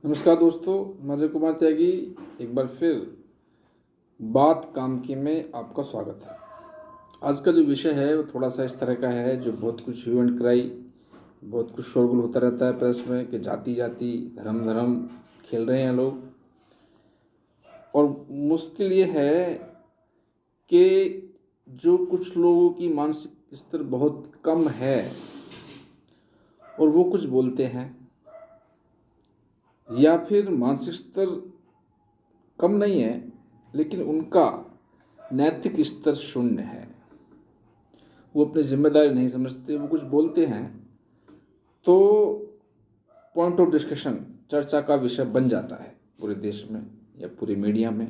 नमस्कार दोस्तों, मैं अजय कुमार त्यागी एक बार फिर बात काम की में आपका स्वागत है। आज का जो विषय है वो थोड़ा सा इस तरह का है जो बहुत कुछ ह्यू एंड क्राई, बहुत कुछ शोरगुल होता रहता है प्रेस में कि जाति जाति धर्म धर्म खेल रहे हैं लोग। और मुश्किल ये है कि जो कुछ लोगों की मानसिक स्तर बहुत कम है और वो कुछ बोलते हैं, या फिर मानसिक स्तर कम नहीं है लेकिन उनका नैतिक स्तर शून्य है, वो अपनी जिम्मेदारी नहीं समझते, वो कुछ बोलते हैं तो पॉइंट ऑफ डिस्कशन, चर्चा का विषय बन जाता है पूरे देश में या पूरी मीडिया में,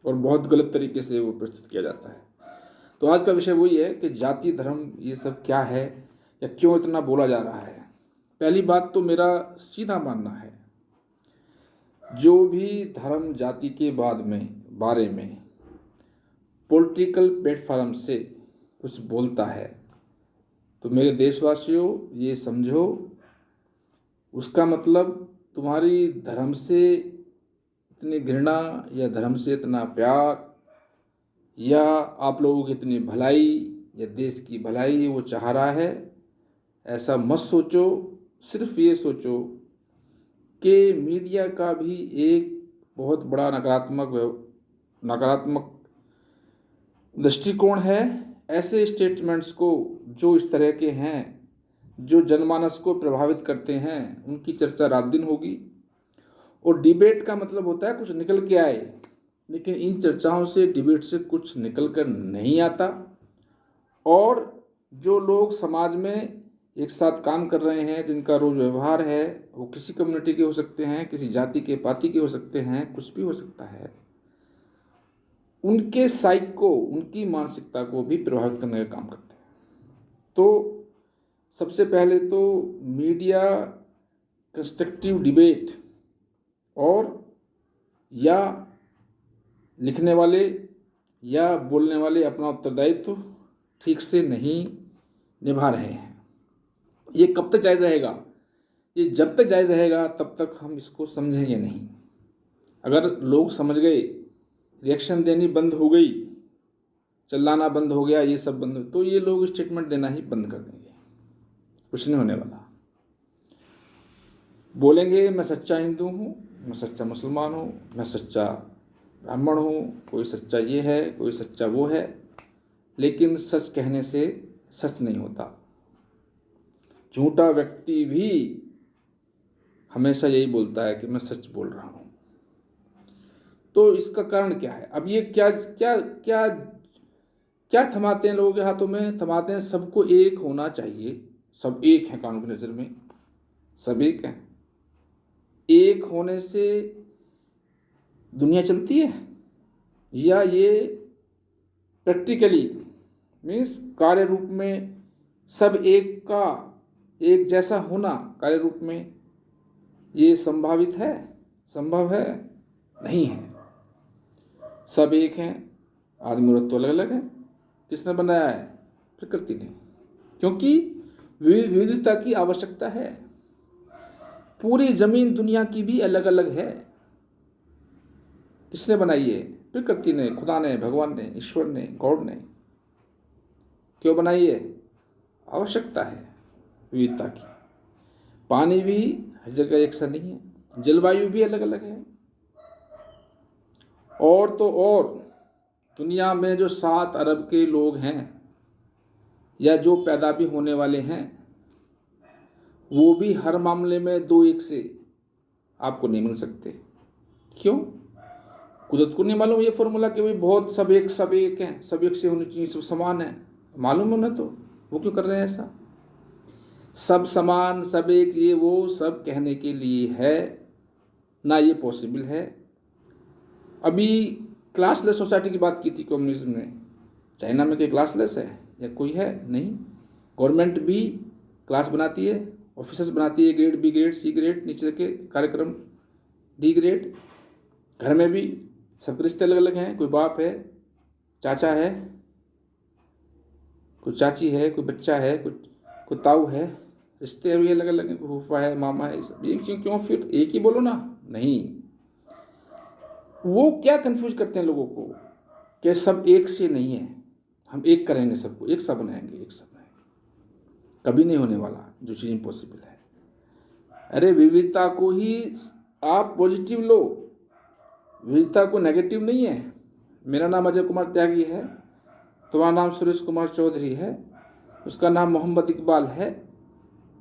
और बहुत गलत तरीके से वो प्रस्तुत किया जाता है। तो आज का विषय वही है कि जाति धर्म ये सब क्या है या क्यों इतना बोला जा रहा है। पहली बात तो मेरा सीधा मानना है, जो भी धर्म जाति के बारे में पॉलिटिकल प्लेटफॉर्म से कुछ बोलता है तो मेरे देशवासियों ये समझो, उसका मतलब तुम्हारी धर्म से इतनी घृणा या धर्म से इतना प्यार या आप लोगों की इतनी भलाई या देश की भलाई वो चाह रहा है, ऐसा मत सोचो। सिर्फ ये सोचो कि मीडिया का भी एक बहुत बड़ा नकारात्मक दृष्टिकोण है। ऐसे स्टेटमेंट्स को जो इस तरह के हैं, जो जनमानस को प्रभावित करते हैं, उनकी चर्चा रात दिन होगी। और डिबेट का मतलब होता है कुछ निकल के आए, लेकिन इन चर्चाओं से, डिबेट से कुछ निकल कर नहीं आता। और जो लोग समाज में एक साथ काम कर रहे हैं, जिनका रोज व्यवहार है, वो किसी कम्युनिटी के हो सकते हैं, किसी जाति के पाति के हो सकते हैं, कुछ भी हो सकता है, उनके साइक को, उनकी मानसिकता को भी प्रभावित करने का काम करते हैं। तो सबसे पहले तो मीडिया कंस्ट्रक्टिव डिबेट और या लिखने वाले या बोलने वाले अपना उत्तरदायित्व ठीक से नहीं निभा रहे हैं। ये कब तक जारी रहेगा? ये जब तक जारी रहेगा तब तक हम इसको समझेंगे नहीं। अगर लोग समझ गए, रिएक्शन देनी बंद हो गई, चिल्लाना बंद हो गया, ये सब बंद हो, तो ये लोग स्टेटमेंट देना ही बंद कर देंगे, कुछ नहीं होने वाला। बोलेंगे मैं सच्चा हिंदू हूँ, मैं सच्चा मुसलमान हूँ, मैं सच्चा ब्राह्मण हूँ, कोई सच्चा ये है, कोई सच्चा वो है, लेकिन सच कहने से सच नहीं होता। झूठा व्यक्ति भी हमेशा यही बोलता है कि मैं सच बोल रहा हूँ। तो इसका कारण क्या है? अब ये क्या क्या क्या क्या थमाते हैं लोगों के हाथों में? थमाते हैं सबको एक होना चाहिए, सब एक हैं कानून की नज़र में, सब एक हैं। एक होने से दुनिया चलती है, या ये प्रैक्टिकली मीन्स कार्य रूप में सब एक का एक जैसा होना कार्य रूप में ये संभावित है? संभव है? नहीं है। सब एक हैं, आदमी औरत तो अलग अलग हैं। किसने बनाया है? प्रकृति ने, क्योंकि विविधता की आवश्यकता है। पूरी जमीन दुनिया की भी अलग अलग है। किसने बनाई है? प्रकृति ने, खुदा ने, भगवान ने, ईश्वर ने, गॉड ने। क्यों बनाई है? आवश्यकता है विविधता की। पानी भी हर जगह एक सा नहीं है, जलवायु भी अलग अलग है। और तो और दुनिया में जो 7 अरब के लोग हैं या जो पैदा भी होने वाले हैं, वो भी हर मामले में 2-1 से आपको नहीं मिल सकते। क्यों? कुदरत को नहीं मालूम ये फॉर्मूला कि भाई बहुत सब एक हैं, सब एक से होनी चाहिए, सब समान है? मालूम है ना, तो वो क्यों कर रहे हैं ऐसा? सब समान, सब एक, ये वो सब कहने के लिए है ना, ये पॉसिबल है। अभी क्लासलेस सोसाइटी की बात की थी कम्युनिज्म में। चाइना में कोई क्लासलेस है या कोई है? नहीं। गवर्नमेंट भी क्लास बनाती है, ऑफिसर्स बनाती है, grade, B grade, C grade, नीचे के कार्यक्रम डी ग्रेड। घर में भी सबके रिश्ते अलग अलग हैं, कोई बाप है, चाचा है, कोई चाची है, कोई बच्चा है, कोई ताऊ है, रिश्ते भी अलग अलग हैं, फूफा है, मामा है, सब एक चीज। क्यों फिर एक ही बोलो ना, नहीं, वो क्या कंफ्यूज करते हैं लोगों को कि सब एक से नहीं है, हम एक करेंगे, सबको एक सा बनाएंगे, एक सा बनाएंगे। कभी नहीं होने वाला जो चीज़ इम्पॉसिबल है। अरे विविधता को ही आप पॉजिटिव लो, विविधता को नेगेटिव नहीं है। मेरा नाम अजय कुमार त्यागी है, तुम्हारा नाम सुरेश कुमार चौधरी है, उसका नाम मोहम्मद इकबाल है,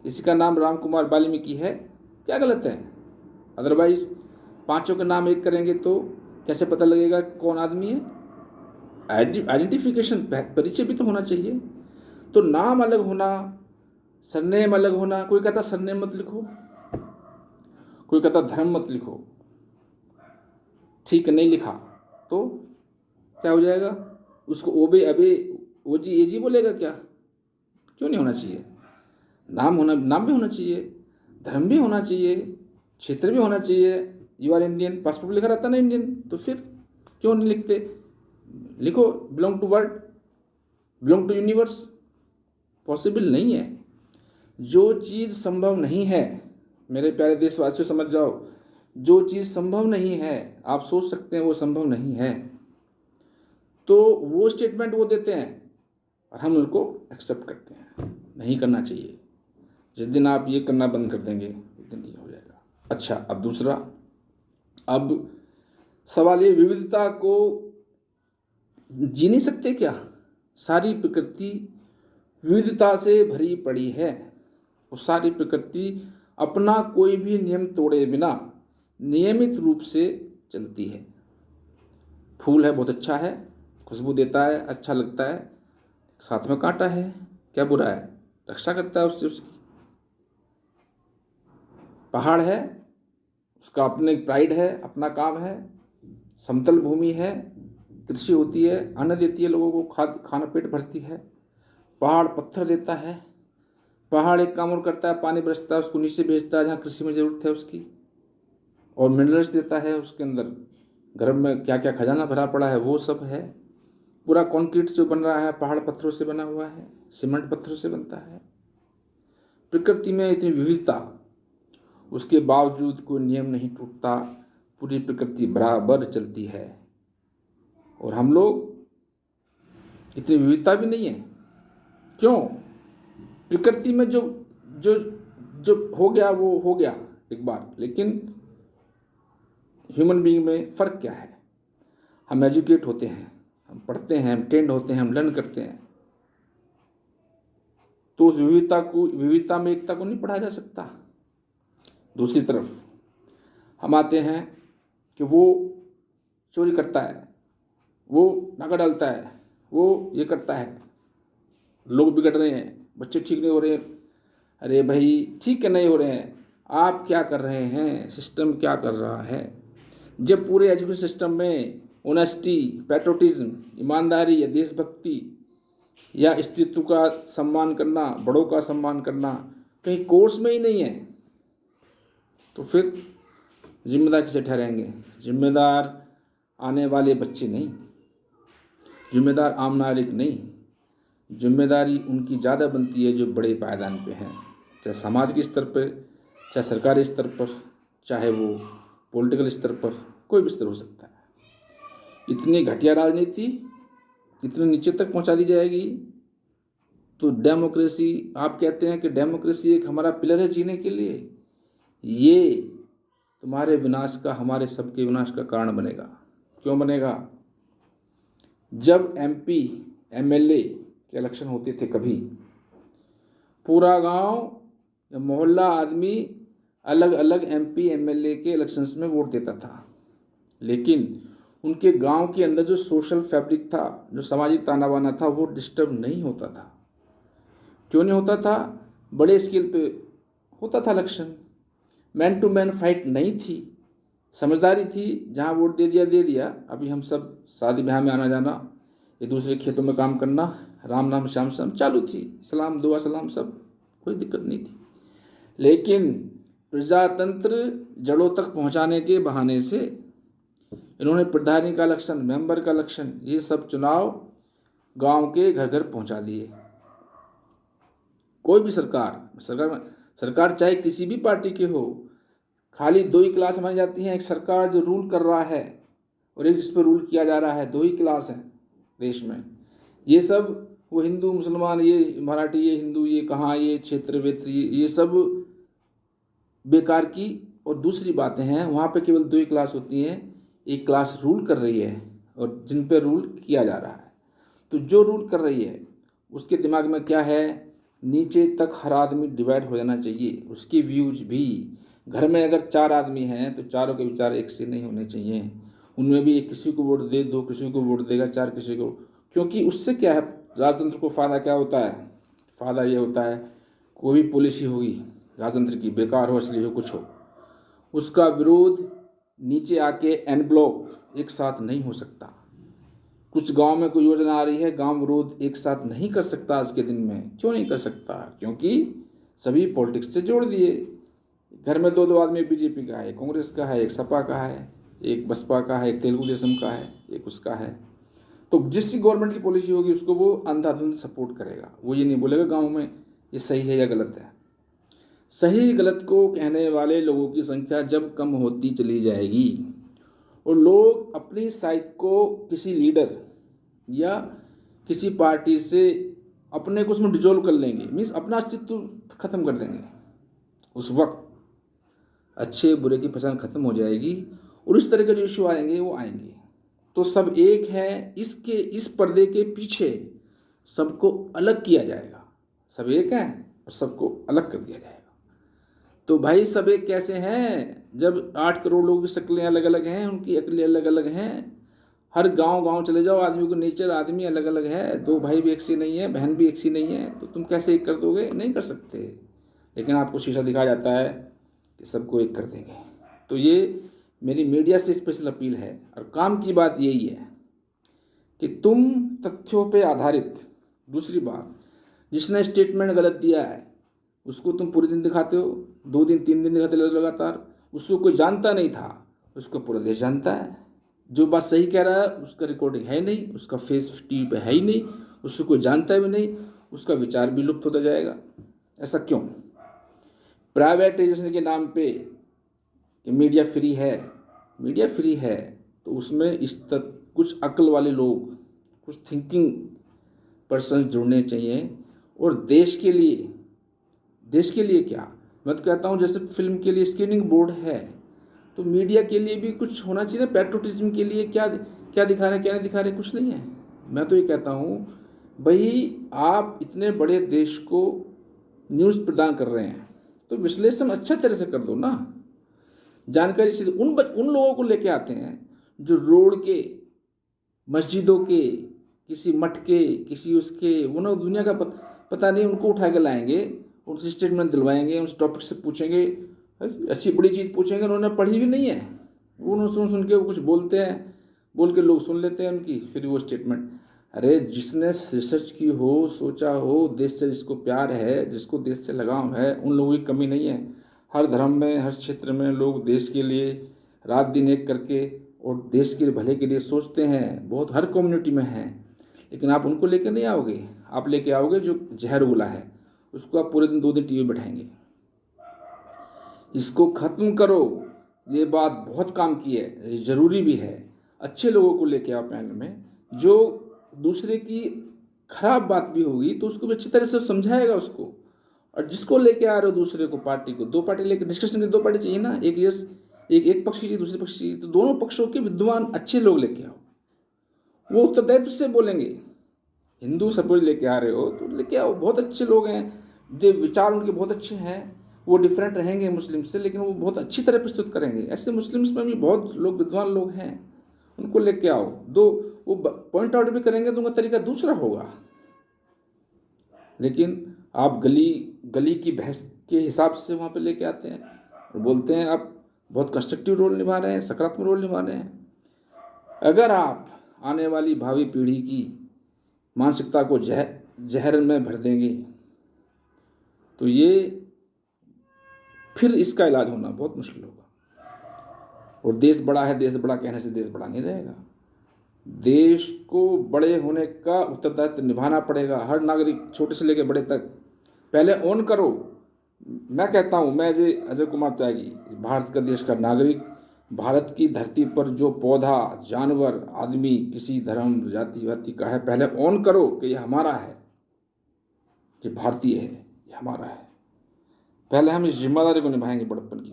किसी का नाम राम कुमार वाल्मीकि है, क्या गलत है? अदरवाइज पांचों के नाम एक करेंगे तो कैसे पता लगेगा कौन आदमी है? आइडेंटिफिकेशन, परिचय भी तो होना चाहिए। तो नाम अलग होना, सरनेम अलग होना, कोई कहता सरनेम मत लिखो, कोई कहता धर्म मत लिखो, ठीक नहीं लिखा तो क्या हो जाएगा? उसको ओबे अबे ओजी एजी बोलेगा क्या? क्यों नहीं होना चाहिए? नाम भी होना चाहिए, धर्म भी होना चाहिए, क्षेत्र भी होना चाहिए। यू आर इंडियन, पासपोर्ट लिखा रहता ना इंडियन, तो फिर क्यों नहीं लिखते? लिखो belong to world, belong to universe. Possible नहीं है। जो चीज़ संभव नहीं है, मेरे प्यारे देशवासियों समझ जाओ, जो चीज़ संभव नहीं है, आप सोच सकते हैं वो संभव नहीं है, तो वो स्टेटमेंट वो देते हैं और हम उनको एक्सेप्ट करते हैं। नहीं करना चाहिए। जिस दिन आप ये करना बंद कर देंगे उस दिन ये हो जाएगा। अच्छा, अब दूसरा, अब सवाल ये, विविधता को जी नहीं सकते क्या? सारी प्रकृति विविधता से भरी पड़ी है और सारी प्रकृति अपना कोई भी नियम तोड़े बिना नियमित रूप से चलती है। फूल है, बहुत अच्छा है, खुशबू देता है, अच्छा लगता है, साथ में कांटा है, क्या बुरा है? रक्षा करता है उससे उसकी। पहाड़ है, उसका अपने प्राइड है, अपना काम है, समतल भूमि है, कृषि होती है, अन्न देती है, लोगों को खाना पेट भरती है। पहाड़ पत्थर देता है, पहाड़ एक काम और करता है, पानी बरसता है, उसको नीचे भेजता है जहाँ कृषि में ज़रूरत है उसकी, और मिनरल्स देता है उसके अंदर। घर में क्या क्या खजाना भरा पड़ा है वो सब है। पूरा कंक्रीट जो बन रहा है पहाड़ पत्थरों से बना हुआ है, सीमेंट पत्थरों से बनता है। प्रकृति में इतनी विविधता, उसके बावजूद कोई नियम नहीं टूटता, पूरी प्रकृति बराबर चलती है। और हम लोग इतनी विविधता भी नहीं है। क्यों? प्रकृति में जो जो जो हो गया वो हो गया एक बार, लेकिन ह्यूमन बीइंग में फ़र्क क्या है? हम एजुकेट होते हैं, हम पढ़ते हैं, हम ट्रेंड होते हैं, हम लर्न करते हैं, तो उस विविधता में एकता को नहीं पढ़ा जा सकता। दूसरी तरफ हम आते हैं कि वो चोरी करता है, वो नाका डालता है, वो ये करता है, लोग बिगड़ रहे हैं, बच्चे ठीक नहीं हो रहे हैं। अरे भाई, ठीक है नहीं हो रहे हैं, आप क्या कर रहे हैं? सिस्टम क्या कर रहा है? जब पूरे एजुकेशन सिस्टम में ऑनेस्टी, पैट्रोटिज्म, ईमानदारी या देशभक्ति या अस्तित्व का सम्मान करना, बड़ों का सम्मान करना कहीं कोर्स में ही नहीं है, तो फिर जिम्मेदार किसे ठहराएंगे? जिम्मेदार आने वाले बच्चे नहीं, जिम्मेदार आम नागरिक नहीं, जिम्मेदारी उनकी ज़्यादा बनती है जो बड़े पायदान पे हैं, चाहे समाज के स्तर पर, चाहे सरकारी स्तर पर, चाहे वो पॉलिटिकल स्तर पर, कोई भी स्तर हो सकता है। इतनी घटिया राजनीति इतने नीचे तक पहुंचा दी जाएगी, तो डेमोक्रेसी, आप कहते हैं कि डेमोक्रेसी एक हमारा पिलर है जीने के लिए, ये तुम्हारे विनाश का, हमारे सबके विनाश का कारण बनेगा। क्यों बनेगा? जब एमपी एमएलए के इलेक्शन होते थे, कभी पूरा गांव या मोहल्ला आदमी अलग अलग एमपी एमएलए के इलेक्शंस में वोट देता था, लेकिन उनके गांव के अंदर जो सोशल फैब्रिक था, जो सामाजिक ताना बाना था, वो डिस्टर्ब नहीं होता था। क्यों नहीं होता था? बड़े स्केल पे होता था election, man to man fight नहीं थी, समझदारी थी, जहाँ वोट दे दिया दे दिया। अभी हम सब शादी ब्याह में आना जाना, एक दूसरे खेतों में काम करना, राम नाम श्याम श्याम चालू थी, सलाम दुआ सलाम, सब कोई दिक्कत नहीं थी। लेकिन प्रजातंत्र जड़ों तक पहुंचाने के बहाने से इन्होंने प्रधानी का इलेक्शन, मेंबर का इलेक्शन, ये सब चुनाव गांव के घर घर पहुंचा दिए। कोई भी सरकार चाहे किसी भी पार्टी के हो, खाली दो ही क्लास मानी जाती हैं, एक सरकार जो रूल कर रहा है और एक जिस पर रूल किया जा रहा है, दो ही क्लास हैं देश में। ये सब वो हिंदू मुसलमान, ये मराठी, ये हिंदू, ये कहाँ, ये क्षेत्र वेत्र, ये सब बेकार की और दूसरी बातें हैं। वहाँ पे केवल दो ही क्लास होती हैं, एक क्लास रूल कर रही है और जिन पे रूल किया जा रहा है। तो जो रूल कर रही है उसके दिमाग में क्या है, नीचे तक हर आदमी डिवाइड हो जाना चाहिए, उसके व्यूज भी। घर में अगर 4 आदमी हैं तो चारों के विचार एक से नहीं होने चाहिए, उनमें भी एक किसी को वोट दे, दो किसी को वोट देगा, 4 किसी को। क्योंकि उससे क्या है, राजतंत्र को फ़ायदा क्या होता है, फ़ायदा ये होता है कोई भी पॉलिसी होगी राजतंत्र की, बेकार हो असली हो कुछ हो, उसका विरोध नीचे आके एन ब्लॉक एक साथ नहीं हो सकता। कुछ गांव में कोई योजना आ रही है, गांव विरोध एक साथ नहीं कर सकता आज के दिन में। क्यों नहीं कर सकता? क्योंकि सभी पॉलिटिक्स से जोड़ दिए। घर में दो आदमी, बीजेपी का है, एक कांग्रेस का है, एक सपा का है, एक बसपा का है, एक तेलुगु देशम का है, एक उसका है। तो जिस गवर्नमेंट की पॉलिसी होगी उसको वो अंधाधुंध सपोर्ट करेगा। वो ये नहीं बोलेगा गाँव में ये सही है या गलत है। सही गलत को कहने वाले लोगों की संख्या जब कम होती चली जाएगी और लोग अपनी साइड को किसी लीडर या किसी पार्टी से अपने को उसमें डिजोल्व कर लेंगे, मीन्स अपना अस्तित्व खत्म कर देंगे, उस वक्त अच्छे बुरे की पहचान खत्म हो जाएगी और इस तरह के जो इशू आएंगे वो आएंगे। तो सब एक है, इसके इस पर्दे के पीछे सबको अलग किया जाएगा। सब एक है और सबको अलग कर दिया जाएगा। तो भाई सब एक कैसे हैं, जब 8 करोड़ लोगों की शक्लें अलग अलग हैं, उनकी अकलें अलग अलग हैं। हर गांव चले जाओ, आदमी को नेचर आदमी अलग अलग है, दो भाई भी एक सी नहीं है, बहन भी एक सी नहीं है, तो तुम कैसे एक कर दोगे? नहीं कर सकते। लेकिन आपको शीशा दिखाया जाता है कि सबको एक कर देंगे। तो ये मेरी मीडिया से स्पेशल अपील है और काम की बात यही है कि तुम तथ्यों पे आधारित, दूसरी बात, जिसने स्टेटमेंट गलत दिया है उसको तुम पूरे दिन दिखाते हो, 2 दिन 3 दिन दिखाते लगातार, उसको कोई जानता नहीं था, उसको पूरा देश जानता है। जो बात सही कह रहा है उसका रिकॉर्डिंग है नहीं, उसका फेस टीवी पे है ही नहीं, उसको कोई जानता भी नहीं, उसका विचार भी लुप्त होता जाएगा। ऐसा क्यों? प्राइवेटाइजेशन के नाम पे कि मीडिया फ्री है, मीडिया फ्री है तो उसमें इस तक कुछ अक्ल वाले लोग, कुछ थिंकिंग पर्सन जुड़ने चाहिए। और देश के लिए क्या, मैं तो कहता हूँ जैसे फिल्म के लिए स्क्रीनिंग बोर्ड है तो मीडिया के लिए भी कुछ होना चाहिए ना। पैट्रोटिज्म के लिए क्या क्या दिखा रहे, क्या नहीं दिखा रहे, कुछ नहीं है। मैं तो ये कहता हूँ भाई, आप इतने बड़े देश को न्यूज़ प्रदान कर रहे हैं तो विश्लेषण अच्छा तरह से कर दो ना, जानकारी से। उन लोगों को लेके आते हैं जो रोड के, मस्जिदों के, किसी मठ के, किसी उसके, उन्हें दुनिया का पता नहीं, उनको उठा के लाएंगे, उनसे स्टेटमेंट दिलवाएंगे, उस टॉपिक से पूछेंगे, ऐसी बड़ी चीज़ पूछेंगे, उन्होंने पढ़ी भी नहीं है, वो सुन के वो कुछ बोलते हैं, बोल के लोग सुन लेते हैं उनकी, फिर वो स्टेटमेंट। अरे जिसने रिसर्च की हो, सोचा हो, देश से जिसको प्यार है, जिसको देश से लगाव है, उन लोगों की कमी नहीं है। हर धर्म में, हर क्षेत्र में लोग देश के लिए रात दिन एक करके और देश के भले के लिए सोचते हैं, बहुत हर कम्युनिटी में हैं। लेकिन आप उनको लेकर नहीं आओगे, आप लेके आओगे जो जहर उगला है, उसको आप पूरे दिन 2 दिन टीवी बैठाएंगे। इसको ख़त्म करो। ये बात बहुत काम की है, ज़रूरी भी है। अच्छे लोगों को लेके आओ पैनल में, जो दूसरे की खराब बात भी होगी तो उसको भी अच्छी तरह से समझाएगा उसको। और जिसको लेके आ रहे हो दूसरे को, पार्टी को, 2 पार्टी लेके डिस्कशन के, 2 पार्टी चाहिए ना, एक पक्ष की चाहिए, दूसरे पक्ष की, तो दोनों पक्षों के विद्वान अच्छे लोग लेके आओ, वो उत्तरदायित्व से बोलेंगे। हिंदू सपोज लेके आ रहे हो तो लेके आओ, बहुत अच्छे लोग हैं, विचार उनके बहुत अच्छे हैं, वो डिफरेंट रहेंगे मुस्लिम से, लेकिन वो बहुत अच्छी तरह प्रस्तुत करेंगे। ऐसे मुस्लिम्स में भी बहुत लोग, विद्वान लोग हैं, उनको लेके आओ। वो पॉइंट आउट भी करेंगे तो उनका तरीका दूसरा होगा। लेकिन आप गली की बहस के हिसाब से वहाँ पे लेके आते हैं और बोलते हैं आप बहुत कंस्ट्रक्टिव रोल निभा रहे हैं, सकारात्मक रोल निभा रहे हैं। अगर आप आने वाली भावी पीढ़ी की मानसिकता को जहर में भर देंगे तो ये फिर इसका इलाज होना बहुत मुश्किल होगा। और देश बड़ा है, देश बड़ा कहने से देश बड़ा नहीं रहेगा। देश को बड़े होने का उत्तरदायित्व निभाना पड़ेगा, हर नागरिक, छोटे से लेकर बड़े तक। पहले ऑन करो, मैं कहता हूँ, मैं अजय कुमार त्यागी, भारत का देश का नागरिक, भारत की धरती पर जो पौधा, जानवर, आदमी किसी धर्म जाति वाति का है, पहले ऑन करो कि ये हमारा है, ये भारतीय है, ये हमारा है। पहले हम इस जिम्मेदारी को निभाएंगे बड़प्पन की,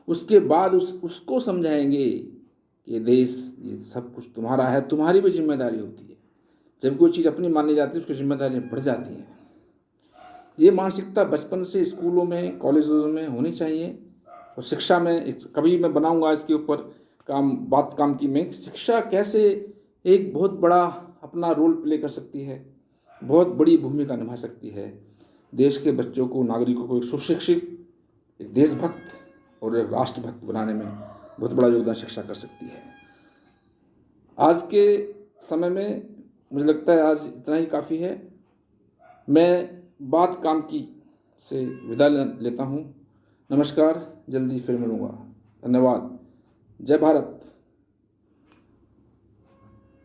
उसके बाद उसको समझाएंगे कि ये देश, ये सब कुछ तुम्हारा है, तुम्हारी भी जिम्मेदारी होती है। जब कोई चीज़ अपनी मानी जाती है उसकी जिम्मेदारियाँ बढ़ जाती हैं। ये मानसिकता बचपन से स्कूलों में, कॉलेजों में होनी चाहिए। और शिक्षा में कभी मैं बनाऊंगा इसके ऊपर काम की मैं, शिक्षा कैसे एक बहुत बड़ा अपना रोल प्ले कर सकती है, बहुत बड़ी भूमिका निभा सकती है। देश के बच्चों को, नागरिकों को एक सुशिक्षित, एक देशभक्त और एक राष्ट्रभक्त बनाने में बहुत बड़ा योगदान शिक्षा कर सकती है। आज के समय में मुझे लगता है आज इतना ही काफ़ी है। मैं बात काम की से विदा लेता हूँ। नमस्कार, जल्दी फिर मिलूँगा। धन्यवाद। जय भारत।